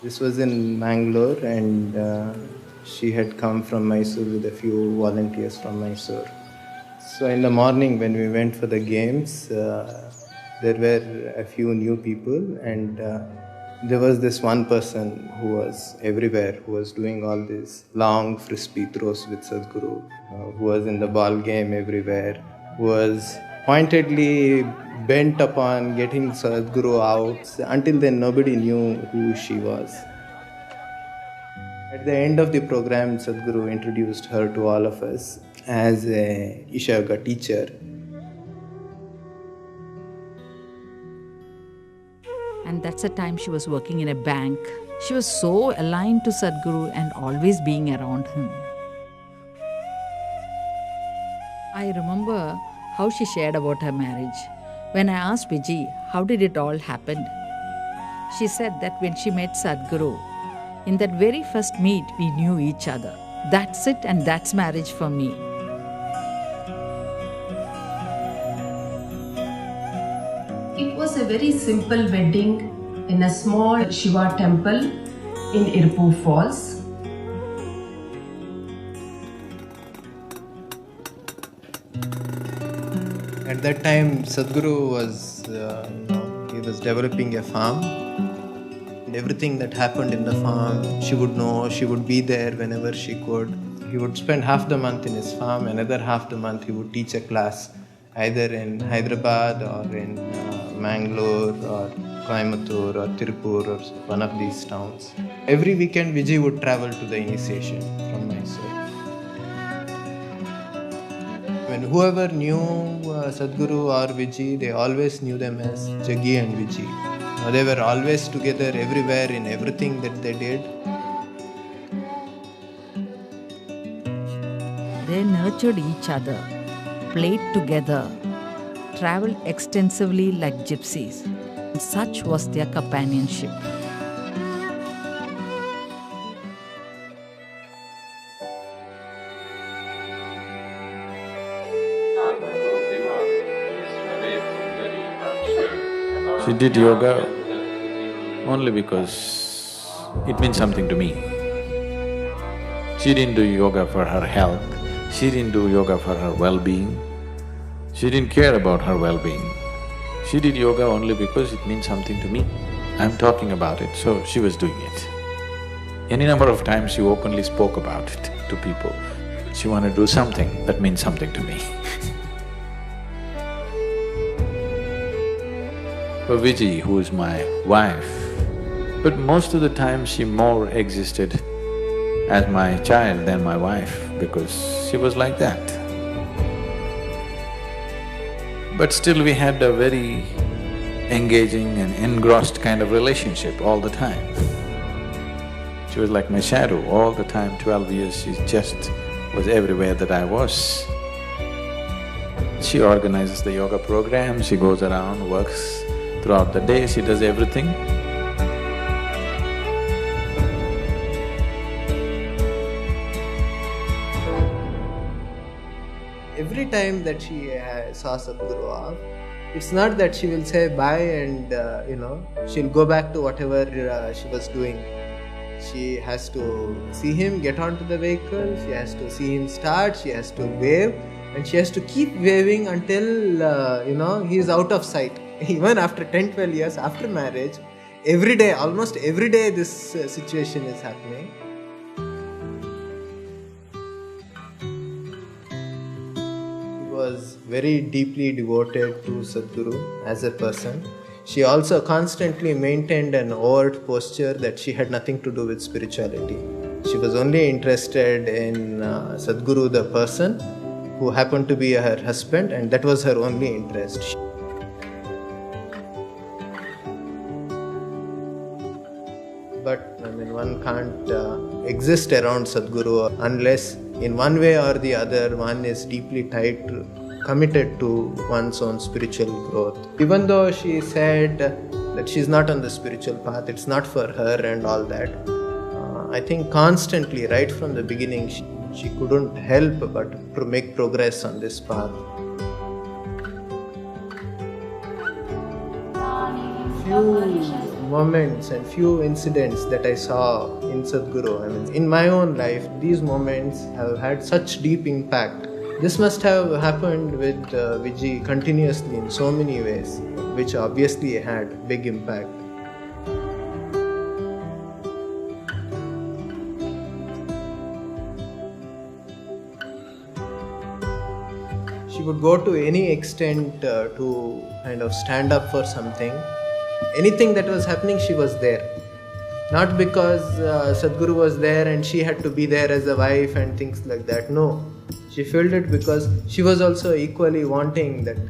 This was in Mangalore, and she had come from Mysore with a few volunteers from Mysore. So in the morning when we went for the games, there were a few new people, and there was this one person who was everywhere, who was doing all these long frisbee throws with Sadhguru, who was in the ball game everywhere, who was pointedly bent upon getting Sadhguru out. Until then, nobody knew who she was. At the end of the program, Sadhguru introduced her to all of us as a Isha Yoga teacher. And that's the time she was working in a bank. She was so aligned to Sadhguru and always being around him. I remember how she shared about her marriage. When I asked Vijji, how did it all happen? She said that when she met Sadhguru, in that very first meet, we knew each other. That's it, and that's marriage for me. It was a very simple wedding in a small Shiva temple in Irpur Falls. At that time, Sadhguru was, he was developing a farm. And everything that happened in the farm, she would know, she would be there whenever she could. He would spend half the month in his farm, another half the month he would teach a class, either in Hyderabad or in Mangalore or Coimbatore or Tirupur or one of these towns. Every weekend, Vijay would travel to the initiation from Mysore. When whoever knew Sadhguru or Vijay, they always knew them as Jaggi and Vijay. They were always together everywhere in everything that they did. They nurtured each other, played together, traveled extensively like gypsies. Such was their companionship. She did yoga only because it means something to me. She didn't do yoga for her health, she didn't do yoga for her well-being, she didn't care about her well-being. She did yoga only because it means something to me. I'm talking about it, so she was doing it. Any number of times she openly spoke about it to people. She wanted to do something that means something to me. For Vijay, who is my wife, but most of the time she more existed as my child than my wife because she was like that. But still we had a very engaging and engrossed kind of relationship all the time. She was like my shadow all the time, 12 years she just was everywhere that I was. She organizes the yoga program, she goes around, works throughout the day, she does everything. Every time that she saw Sadhguru off, it's not that she will say bye and she'll go back to whatever she was doing. She has to see him get onto the vehicle, she has to see him start, she has to wave, and she has to keep waving until he is out of sight. Even after 10-12 years after marriage, every day, almost every day this situation is happening. He was very deeply devoted to Sadhguru as a person. She also constantly maintained an overt posture that she had nothing to do with spirituality. She was only interested in Sadhguru the person, who happened to be her husband, and that was her only interest. But one can't exist around Sadhguru unless in one way or the other one is deeply committed to one's own spiritual growth. Even though she said that she's not on the spiritual path, it's not for her and all that, I think constantly, right from the beginning, she couldn't help but to make progress on this path. Few moments and few incidents that I saw in Sadhguru. I mean, in my own life, these moments have had such deep impact. This must have happened with Vijji continuously in so many ways, which obviously had big impact. She would go to any extent to kind of stand up for something. Anything that was happening, she was there. Not because Sadhguru was there and she had to be there as a wife and things like that. No, she felt it because she was also equally wanting that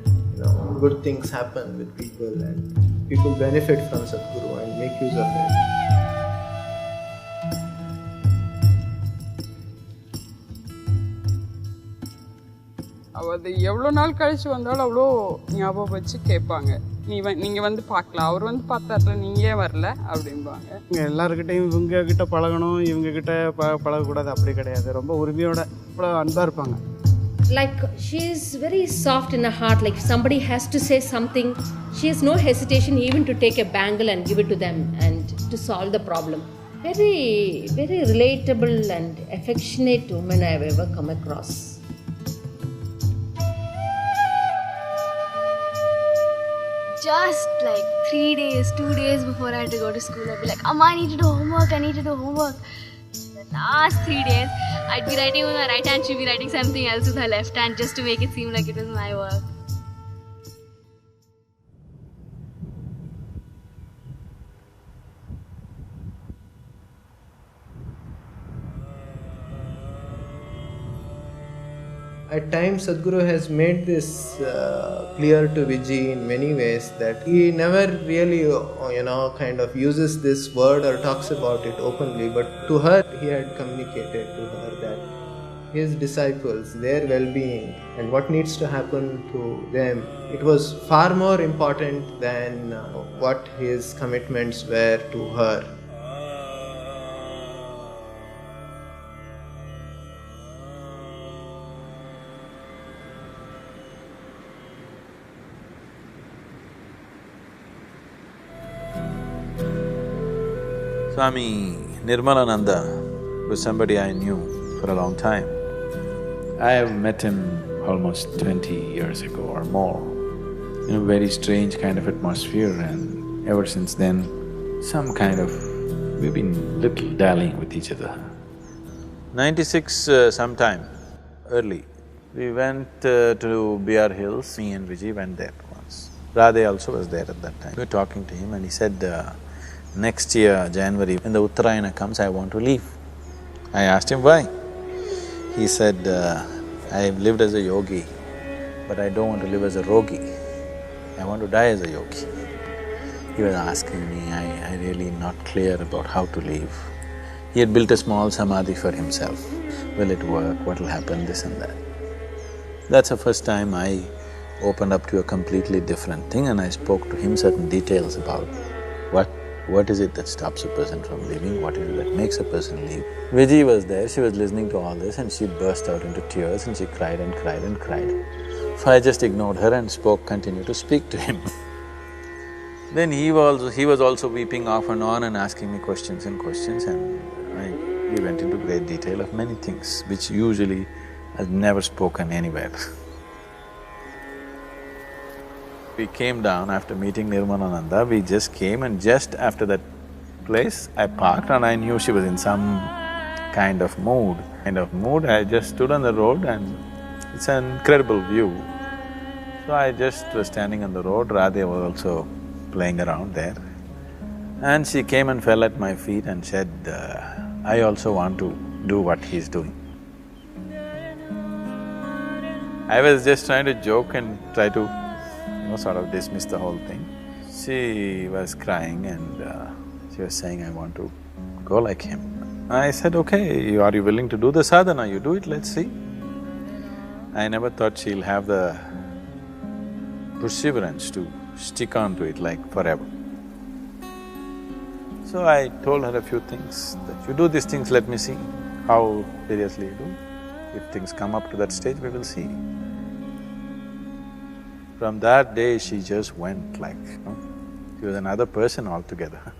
good things happen with people and people benefit from Sadhguru and make use of it. அது எவ்வளோ நாள் கழிச்சு வந்தாலும் அவ்வளோ ஞாபகம் வச்சு கேட்பாங்க. நீங்கள் வந்து பார்க்கலாம், அவர் வந்து பார்த்தார்ல, நீங்கள் ஏன் வரல அப்படிம்பாங்க. எல்லாருக்கிட்டையும் இவங்க கிட்ட பழகணும், இவங்க கிட்ட பழகக்கூடாது அப்படி கிடையாது. ரொம்ப உரிமையோட அன்பாக இருப்பாங்க. Like she is very soft in her heart. Like if somebody has to say something, she has no hesitation even to take a bangle and give it to them and to solve the problem. Very, very relatable and affectionate woman I have ever come across. Just like 3 days, 2 days before I had to go to school, I'd be like, Amma, I need to do homework, I need to do homework. The last 3 days, I'd be writing with my right hand, she'd be writing something else with her left hand just to make it seem like it was my work. At times, Sadhguru has made this clear to Vijji in many ways that he never really, kind of uses this word or talks about it openly, but to her, he had communicated to her that his disciples, their well-being and what needs to happen to them, it was far more important than what his commitments were to her. Swami Nirmalananda was somebody I knew for a long time. I have met him almost 20 years ago or more in a very strange kind of atmosphere, and ever since then, we've been little dallying with each other. 96 sometime early, we went to BR Hills, me and Vijji went there once. Radhe also was there at that time. We were talking to him and he said, next year, January, when the Uttarayana comes, I want to leave. I asked him why. He said, I've lived as a yogi, but I don't want to live as a rogi. I want to die as a yogi. He was asking me, I really not clear about how to live. He had built a small samadhi for himself. Will it work? What will happen? This and that. That's the first time I opened up to a completely different thing, and I spoke to him certain details about what is it that stops a person from living, what is it that makes a person live. Vijji was there, she was listening to all this and she burst out into tears and she cried and cried and cried. So I just ignored her and continued to speak to him. Then he was also weeping off and on and asking me questions and we went into great detail of many things which usually I've never spoken anywhere. We came down after meeting Nirmalananda, we just came, and just after that place, I parked and I knew she was in some kind of mood. I just stood on the road and it's an incredible view. So I just was standing on the road, Radhe was also playing around there. And she came and fell at my feet and said, I also want to do what he's doing. I was just trying to joke and try to sort of dismiss the whole thing. She was crying and she was saying, I want to go like him. I said, okay, are you willing to do the sadhana? You do it, let's see. I never thought she'll have the perseverance to stick on to it like forever. So I told her a few things, that you do these things, let me see how seriously you do. If things come up to that stage, we will see. From that day, she just went like, She was another person altogether.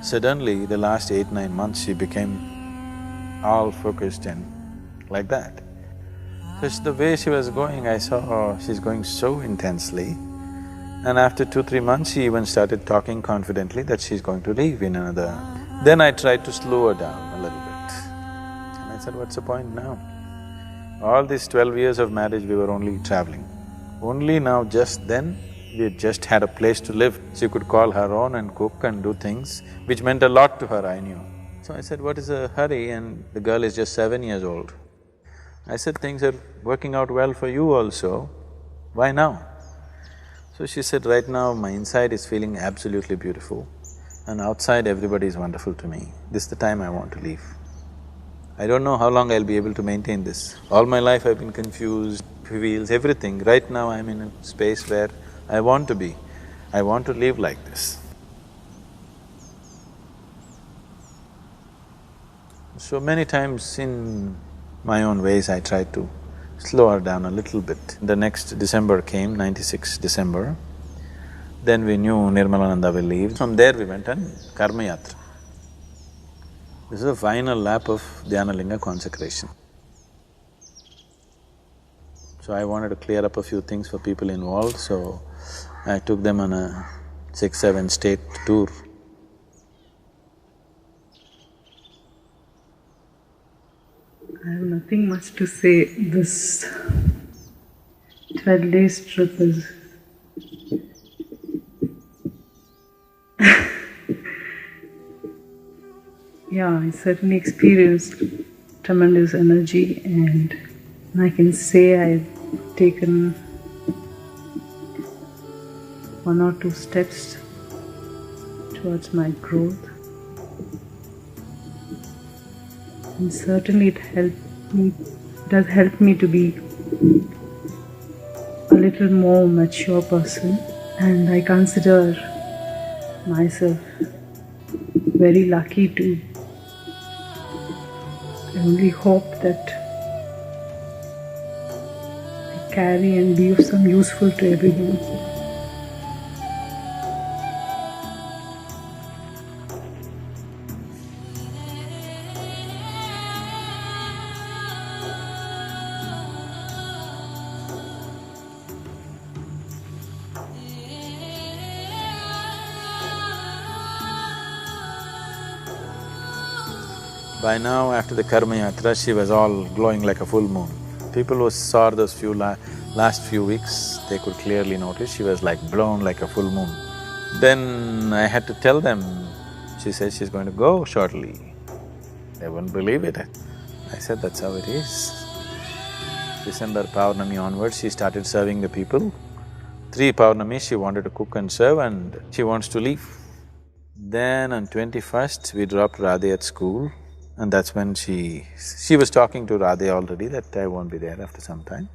Suddenly, the last 8-9 months, she became all focused and like that. Because the way she was going, I saw she's going so intensely. And after 2-3 months, she even started talking confidently that she's going to leave in another… Then I tried to slow her down a little bit. And I said, what's the point now? All these 12 years of marriage, we were only traveling. Only now, just then, we had just had a place to live. She could call her own and cook and do things, which meant a lot to her, I knew. So I said, what is the hurry? And the girl is just 7 years old. I said, things are working out well for you also, why now? So she said, right now my inside is feeling absolutely beautiful and outside everybody is wonderful to me. This is the time I want to leave. I don't know how long I'll be able to maintain this. All my life I've been confused, feels everything. Right now I'm in a space where I want to be. I want to live like this. So many times in my own ways I tried to slow her down a little bit. The next December came, 96 December. Then we knew Nirmalananda will leave. From there we went on Karma Yatra. This is the final lap of Dhyanalinga consecration. So I wanted to clear up a few things for people involved, so I took them on a 6-7 state tour. I have nothing much to say. This 12 days trip is yeah, I certainly experienced tremendous energy, and I can say I've taken 1 or 2 steps towards my growth. And certainly it does help me to be a little more mature person, and I consider myself very lucky to… I only hope that I carry and be of some useful to everyone. By now, after the Karma Yatra, she was all glowing like a full moon. People who saw those last few weeks, they could clearly notice she was like blown like a full moon. Then I had to tell them, she said she's going to go shortly. They wouldn't believe it. I said, that's how it is. December Paurnami onwards, she started serving the people. 3 Paurnami, she wanted to cook and serve and she wants to leave. Then on 21st, we dropped Radhe at school. And that's when she was talking to Radhe already that I won't be there after some time.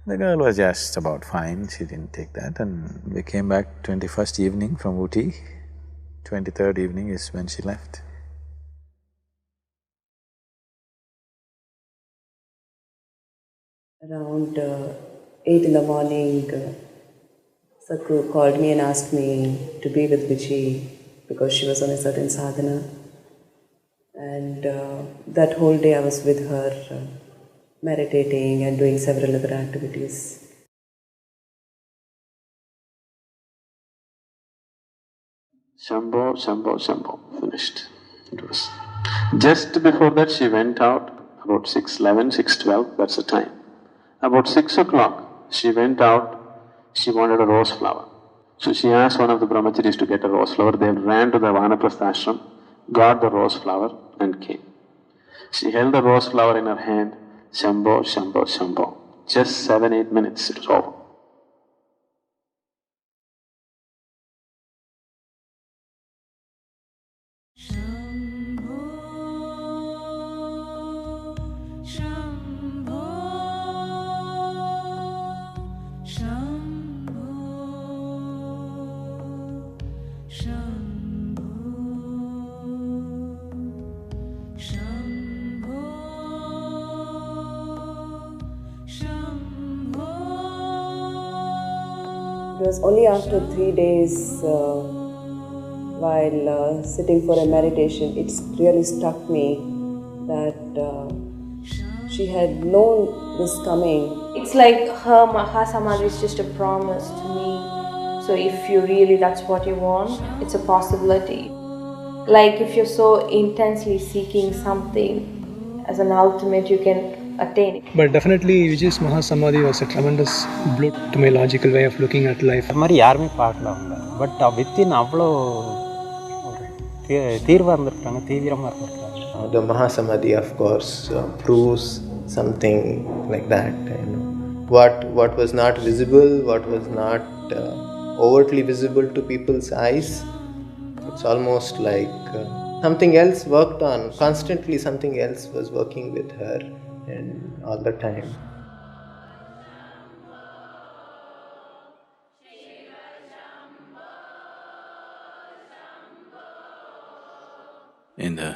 The girl was just about fine, she didn't take that, and we came back 21st evening from Ooty. 23rd evening is when she left. Around 8 in the morning, Sadhguru called me and asked me to be with Vijji because she was on a certain sadhana. And that whole day I was with her, meditating and doing several other activities. Shambho, Shambho, Shambho, finished. It was… Just before that she went out, about 6:11, 6:12, that's the time. About 6 o'clock, she went out, she wanted a rose flower. So she asked one of the brahmacharis to get a rose flower. They ran to the Vanaprastha ashram, got the rose flower and came. She held the rose flower in her hand, Shambho, Shambho, Shambho. Just 7-8 minutes, it was over. was only after 3 days while sitting for a meditation, it really struck me that she had known this coming. It's like her Mahasamadhi is just a promise to me. So if you really, that's what you want, it's a possibility. Like if you're so intensely seeking something as an ultimate, you can attain it. But definitely Vijay's Mahasamadhi was a tremendous blow to my logical way of looking at life. அது மாதிரி யாருமே பார்க்கல அவங்க. But within அவ்வளோ தீர்வாக இருந்திருக்காங்க, தீவிரமாக இருந்திருக்காங்க. The Mahasamadhi, of course, proves something like that. What was not visible, what was not overtly visible to people's eyes, it's almost like something else worked on. Constantly something else was working with her, and all the time. In the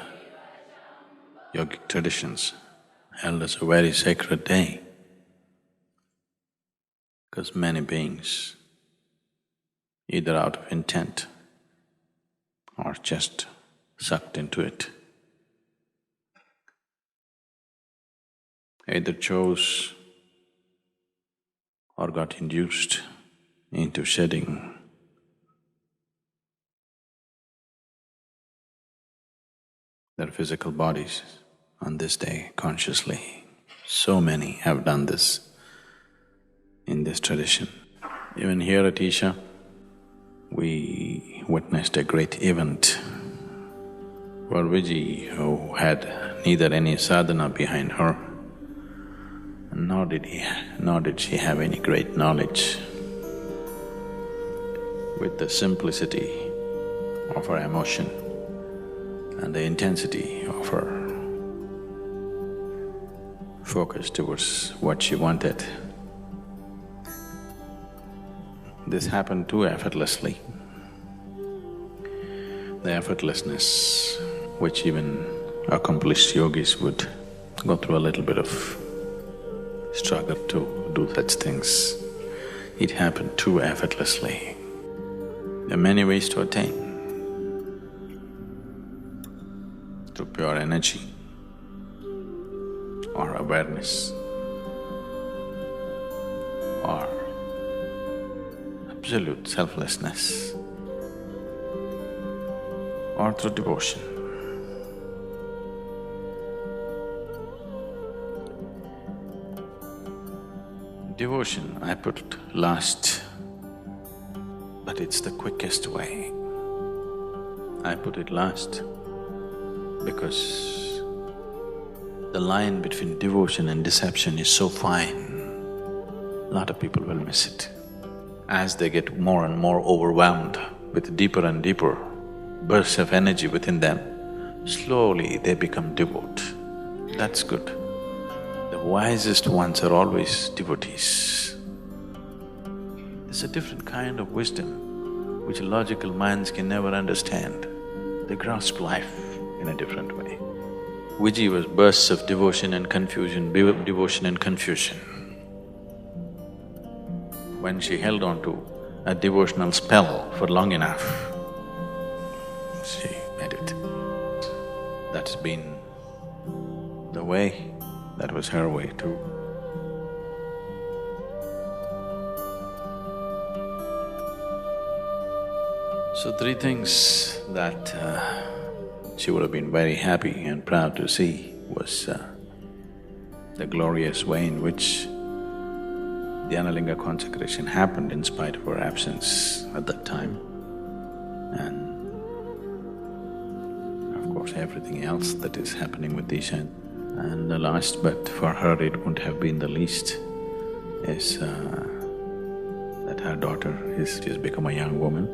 yogic traditions, held as a very sacred day, because many beings, either out of intent or just sucked into it, either chose or got induced into shedding their physical bodies on this day consciously. So many have done this in this tradition. Even here at Isha, we witnessed a great event for Vijji, who had neither any sadhana behind her, nor did she have any great knowledge. With the simplicity of her emotion and the intensity of her focus towards what she wanted, this happened too effortlessly. The effortlessness which even accomplished yogis would go through a little bit of struggle to do such things. It happened too effortlessly. There are many ways to attain. Through pure energy or awareness or absolute selflessness or through devotion. Devotion I put last, but it's the quickest way. I put it last because the line between devotion and deception is so fine, a lot of people will miss it. As they get more and more overwhelmed with deeper and deeper bursts of energy within them, slowly they become devout. That's good. The wisest ones are always devotees. It's a different kind of wisdom which logical minds can never understand. They grasp life in a different way. Vijji was bursts of devotion and confusion, devotion and confusion. When she held on to a devotional spell for long enough, she made it. That's been the way, that was her way too. So 3 things that she would have been very happy and proud to see was the glorious way in which Dhyanalinga consecration happened in spite of her absence at that time, and of course everything else that is happening with Isha. And the last, but for her it wouldn't have been the least, is that her daughter has become a young woman.